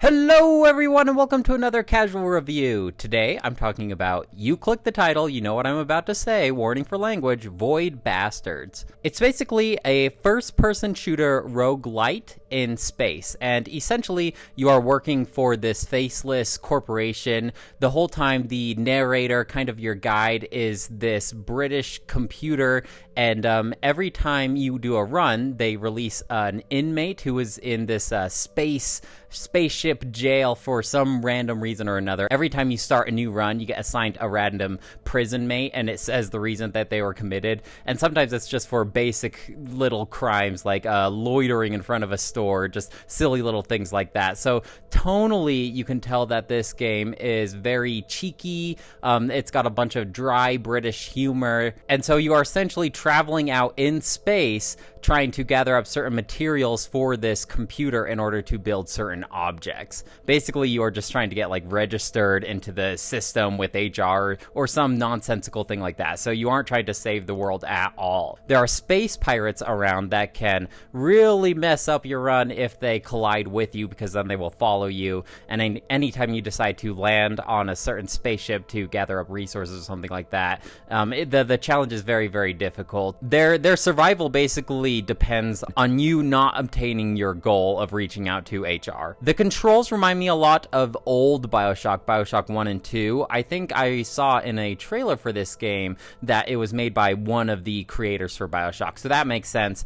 Hello everyone and welcome to another casual review. Today I'm talking about, you click the title, you know what I'm about to say, warning for language, Void Bastards. It's basically a first-person shooter roguelite in space, and essentially you are working for this faceless corporation. The whole time the narrator, kind of your guide, is this British computer, and every time you do a run, they release an inmate who is in this spaceship jail for some random reason or another. Every time you start a new run, you get assigned a random prison mate, and it says the reason that they were committed. And sometimes it's just for basic little crimes like loitering in front of a store, just silly little things like that. So tonally, you can tell that this game is very cheeky. It's got a bunch of dry British humor, and so you are essentially traveling out in space trying to gather up certain materials for this computer in order to build certain objects. Basically, you are just trying to get registered into the system with HR or some nonsensical thing like that. So you aren't trying to save the world at all. There are space pirates around that can really mess up your run if they collide with you, because then they will follow you. And anytime you decide to land on a certain spaceship to gather up resources or something like that, the challenge is very, very difficult. Their survival basically depends on you not obtaining your goal of reaching out to HR. The controls remind me a lot of old Bioshock 1 and 2. I think I saw in a trailer for this game that it was made by one of the creators for Bioshock, so that makes sense.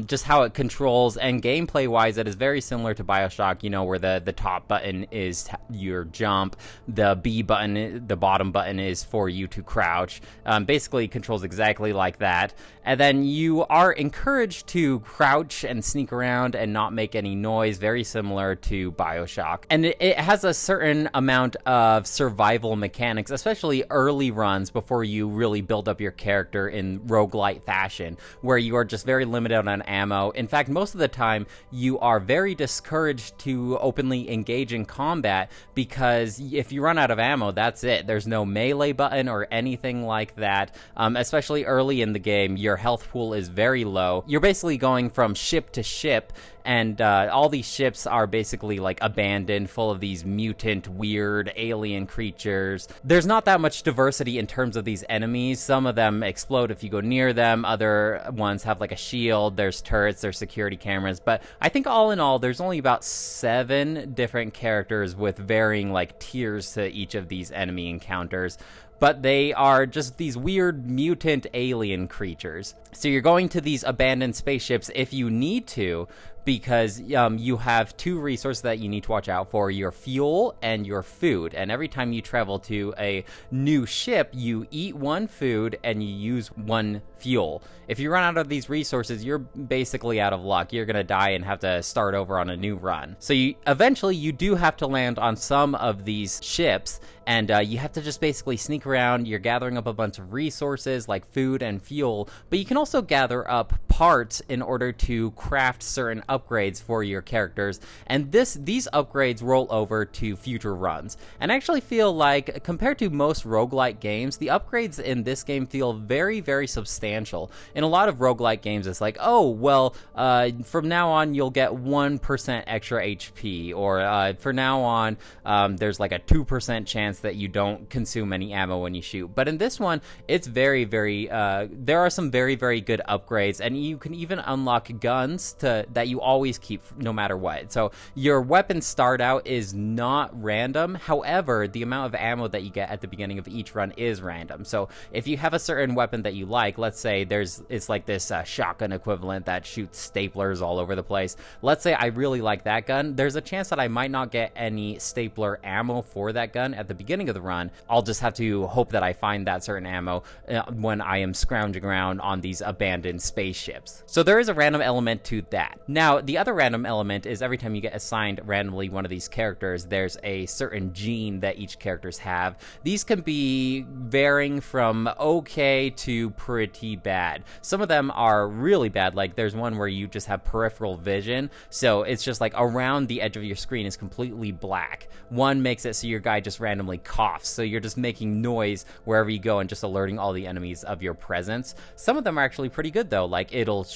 Just how it controls, and gameplay-wise, it is very similar to Bioshock, where the top button is your jump, the B button, the bottom button is for you to crouch. Basically controls exactly like that. And then you are encouraged to crouch and sneak around and not make any noise, very similar to Bioshock. And it has a certain amount of survival mechanics, especially early runs before you really build up your character in roguelite fashion, where you are just very limited on ammo. In fact, most of the time, you are very discouraged to openly engage in combat, because if you run out of ammo, that's it. There's no melee button or anything like that. Especially early in the game, your health pool is very low. You're basically going from ship to ship, and all these ships are basically abandoned, full of these mutant, weird alien creatures. There's not that much diversity in terms of these enemies. Some of them explode if you go near them. Other ones have a shield. There's turrets, there's security cameras. But I think all in all, there's only about 7 different characters with varying tiers to each of these enemy encounters. But they are just these weird mutant alien creatures. So you're going to these abandoned spaceships if you need to, because you have 2 resources that you need to watch out for: your fuel and your food. And every time you travel to a new ship, you eat 1 food and you use 1 fuel. If you run out of these resources, you're basically out of luck. You're gonna die and have to start over on a new run. So eventually you do have to land on some of these ships, and you have to just basically sneak around. You're gathering up a bunch of resources like food and fuel, but you can also gather up parts in order to craft certain upgrades for your characters, and these upgrades roll over to future runs. And I actually feel like, compared to most roguelike games, the upgrades in this game feel very, very substantial. In a lot of roguelike games, it's from now on you'll get 1% extra HP, or for now on there's a 2% chance that you don't consume any ammo when you shoot. But in this one, it's very, very there are some very, very good upgrades, and you can even unlock guns that you always keep no matter what. So your weapon start out is not random. However, the amount of ammo that you get at the beginning of each run is random. So if you have a certain weapon that you like, let's say it's like this shotgun equivalent that shoots staplers all over the place. Let's say I really like that gun. There's a chance that I might not get any stapler ammo for that gun at the beginning of the run. I'll just have to hope that I find that certain ammo when I am scrounging around on these abandoned spaceships. So there is a random element to that. Now, the other random element is every time you get assigned randomly one of these characters, there's a certain gene that each characters have. These can be varying from okay to pretty bad. Some of them are really bad. There's one where you just have peripheral vision, so it's just around the edge of your screen is completely black. One makes it so your guy just randomly constantly coughs, so you're just making noise wherever you go and just alerting all the enemies of your presence. Some of them are actually pretty good though, like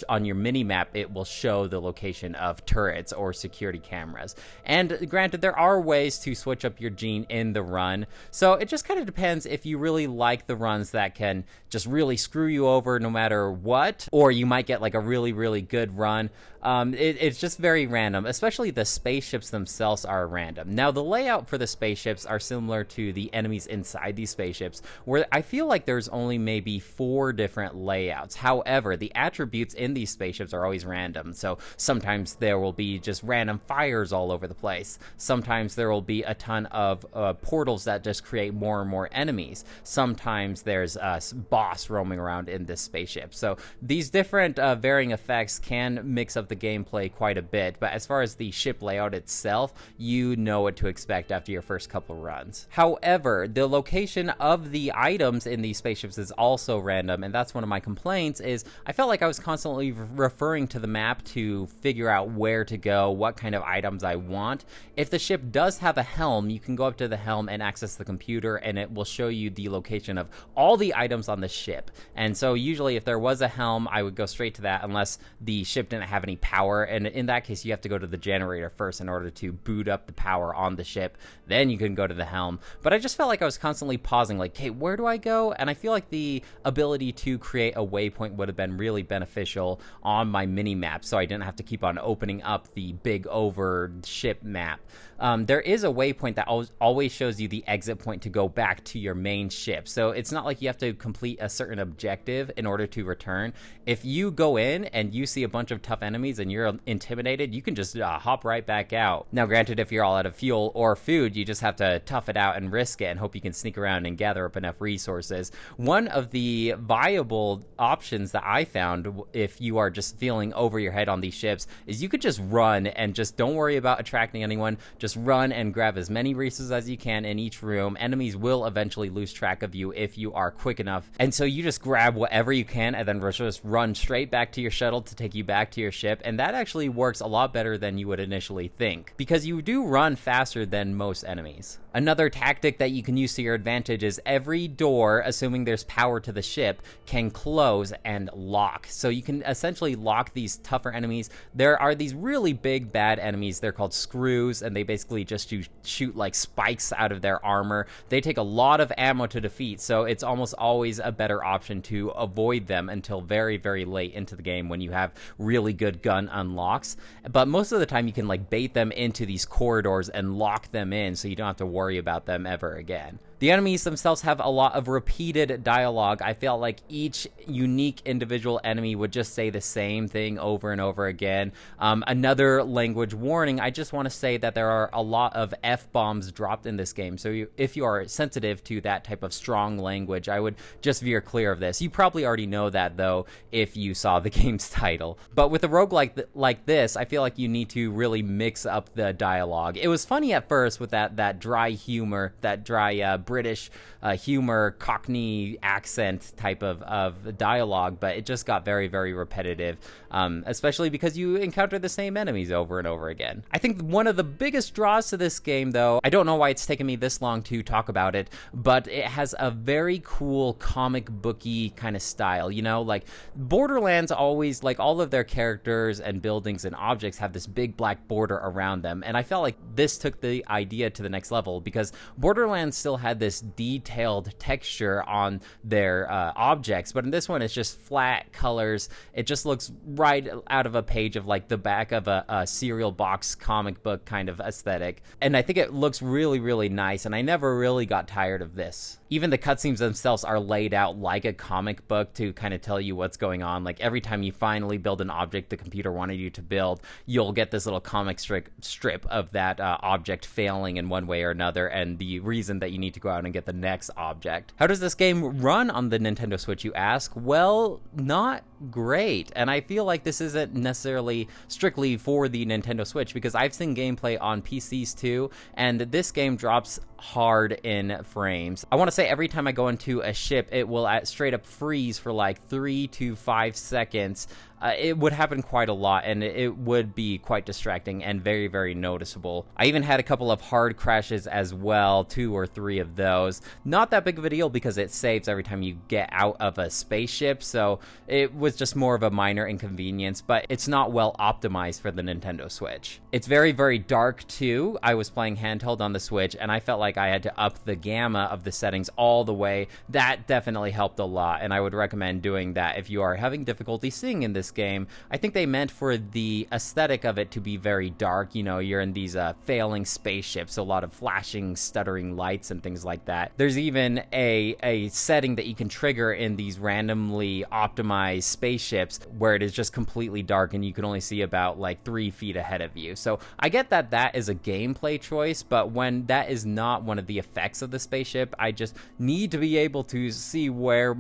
on your mini map it will show the location of turrets or security cameras. And granted, there are ways to switch up your gene in the run, so it just kind of depends if you really like the runs that can just really screw you over no matter what, or you might get like a really good run. It's just very random, especially the spaceships themselves are random. Now, the layout for the spaceships are similar to the enemies inside these spaceships, where I feel like there's only maybe 4 different layouts. However, the attributes in these spaceships are always random, so sometimes there will be just random fires all over the place. Sometimes there will be a ton of portals that just create more and more enemies. Sometimes there's a boss roaming around in this spaceship. So these different varying effects can mix up the gameplay quite a bit, but as far as the ship layout itself, you know what to expect after your first couple runs. However, the location of the items in these spaceships is also random, and that's one of my complaints. Is I felt like I was constantly referring to the map to figure out where to go, what kind of items I want. If the ship does have a helm, you can go up to the helm and access the computer, and it will show you the location of all the items on the ship. And so usually if there was a helm, I would go straight to that unless the ship didn't have any power, and in that case you have to go to the generator first in order to boot up the power on the ship, then you can go to the helm. But I just felt like I was constantly pausing, like, hey, where do I go? And I feel like the ability to create a waypoint would have been really beneficial on my mini map, so I didn't have to keep on opening up the big over ship map. There is a waypoint that always shows you the exit point to go back to your main ship, so it's not like you have to complete a certain objective in order to return. If you go in and you see a bunch of tough enemies and you're intimidated, you can just hop right back out. Now granted, if you're all out of fuel or food, you just have to tough it out and risk it and hope you can sneak around and gather up enough resources. One of the viable options that I found, if you are just feeling over your head on these ships, is you could just run and just don't worry about attracting anyone. Just run and grab as many resources as you can in each room. Enemies will eventually lose track of you if you are quick enough, and so you just grab whatever you can and then just run straight back to your shuttle to take you back to your ship. And that actually works a lot better than you would initially think, because you do run faster than most enemies. Another tactic that you can use to your advantage is every door, assuming there's power to the ship, can close and lock. So you can essentially lock these tougher enemies. There are these really big bad enemies. They're called screws, and they basically just shoot like spikes out of their armor. They take a lot of ammo to defeat, so it's almost always a better option to avoid them until very late into the game when you have really good gun unlocks. But most of the time you can like bait them into these corridors and lock them in, so you don't have to worry about them ever again. The enemies themselves have a lot of repeated dialogue. I felt like each unique individual enemy would just say the same thing over and over again. Another language warning, I just want to say that there are a lot of F-bombs dropped in this game, so if you are sensitive to that type of strong language, I would just veer clear of this. You probably already know that, though, if you saw the game's title. But with a roguelike like this, I feel like you need to really mix up the dialogue. It was funny at first with that dry humor, that dry British humor, Cockney accent type of dialogue, but it just got very repetitive, especially because you encounter the same enemies over and over again. I think one of the biggest draws to this game, though, I don't know why it's taken me this long to talk about it, but it has a very cool comic booky kind of style, you know? Like, Borderlands always, like, all of their characters and buildings and objects have this big black border around them, and I felt like this took the idea to the next level, because Borderlands still had this detailed texture on their objects, but in this one it's just flat colors. It just looks right out of a page of like the back of a cereal box comic book kind of aesthetic, and I think it looks really nice, and I never really got tired of this. Even the cutscenes themselves are laid out like a comic book to kind of tell you what's going on. Like every time you finally build an object the computer wanted you to build, you'll get this little comic strip of that object failing in one way or another, and the reason that you need to go out and get the next object. How does this game run on the Nintendo Switch, you ask? Well, not great, and I feel like this isn't necessarily strictly for the Nintendo Switch, because I've seen gameplay on PCs too, and this game drops hard in frames. I want to say every time I go into a ship, it will straight up freeze for like 3 to 5 seconds. It would happen quite a lot, and it would be quite distracting and very, very noticeable. I even had a couple of hard crashes as well, 2 or 3 of those. Not that big of a deal because it saves every time you get out of a spaceship, so it was just more of a minor inconvenience, but it's not well optimized for the Nintendo Switch. It's very, very dark too. I was playing handheld on the Switch, and I felt like I had to up the gamma of the settings all the way. That definitely helped a lot, and I would recommend doing that if you are having difficulty seeing in this game. I think they meant for the aesthetic of it to be very dark. You know, you're in these failing spaceships, a lot of flashing, stuttering lights and things like that. There's even a setting that you can trigger in these randomly optimized spaceships where it is just completely dark and you can only see about like 3 feet ahead of you. So I get that that is a gameplay choice, but when that is not one of the effects of the spaceship, I just need to be able to see where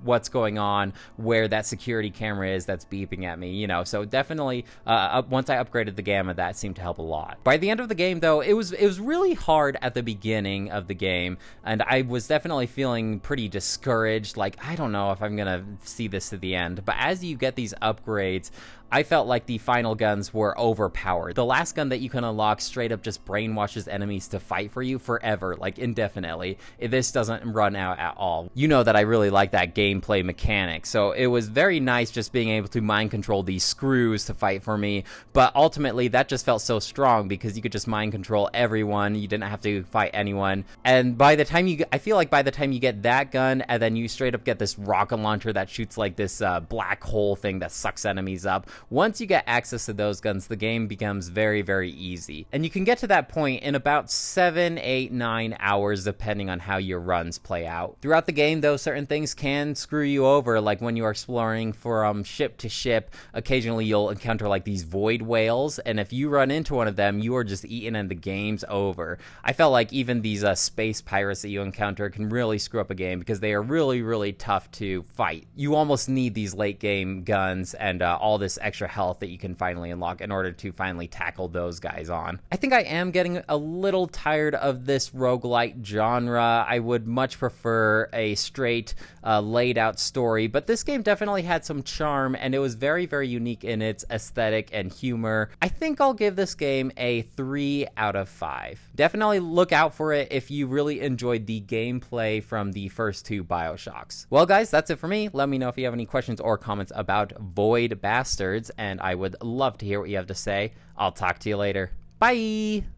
what's going on, where that security camera is that's beeping at me, you know. So definitely once I upgraded the gamma, that seemed to help a lot. By the end of the game though, it was really hard at the beginning of the game, and I was definitely feeling pretty discouraged, like I don't know if I'm gonna see this to the end. But as you get these upgrades, I felt like the final guns were overpowered. The last gun that you can unlock straight up just brainwashes enemies to fight for you forever, like indefinitely. This doesn't run out at all. You know that I really like that gameplay mechanic, so it was very nice just being able to mind control these screws to fight for me, but ultimately that just felt so strong because you could just mind control everyone. You didn't have to fight anyone, and by the time I feel like by the time you get that gun, and then you straight up get this rocket launcher that shoots like this black hole thing that sucks enemies up. Once you get access to those guns, the game becomes very, very easy. And you can get to that point in about 7, 8, 9 hours, depending on how your runs play out. Throughout the game, though, certain things can screw you over, like when you are exploring from ship to ship, occasionally you'll encounter like these void whales, and if you run into one of them, you are just eaten and the game's over. I felt like even these space pirates that you encounter can really screw up a game because they are really, really tough to fight. You almost need these late game guns and all this extra health that you can finally unlock in order to finally tackle those guys on. I think I am getting a little tired of this roguelite genre. I would much prefer a straight laid out story, but this game definitely had some charm and it was very, very unique in its aesthetic and humor. I think I'll give this game a 3 out of 5. Definitely look out for it if you really enjoyed the gameplay from the first 2 BioShocks. Well guys, that's it for me. Let me know if you have any questions or comments about Void Bastards, and I would love to hear what you have to say. I'll talk to you later. Bye!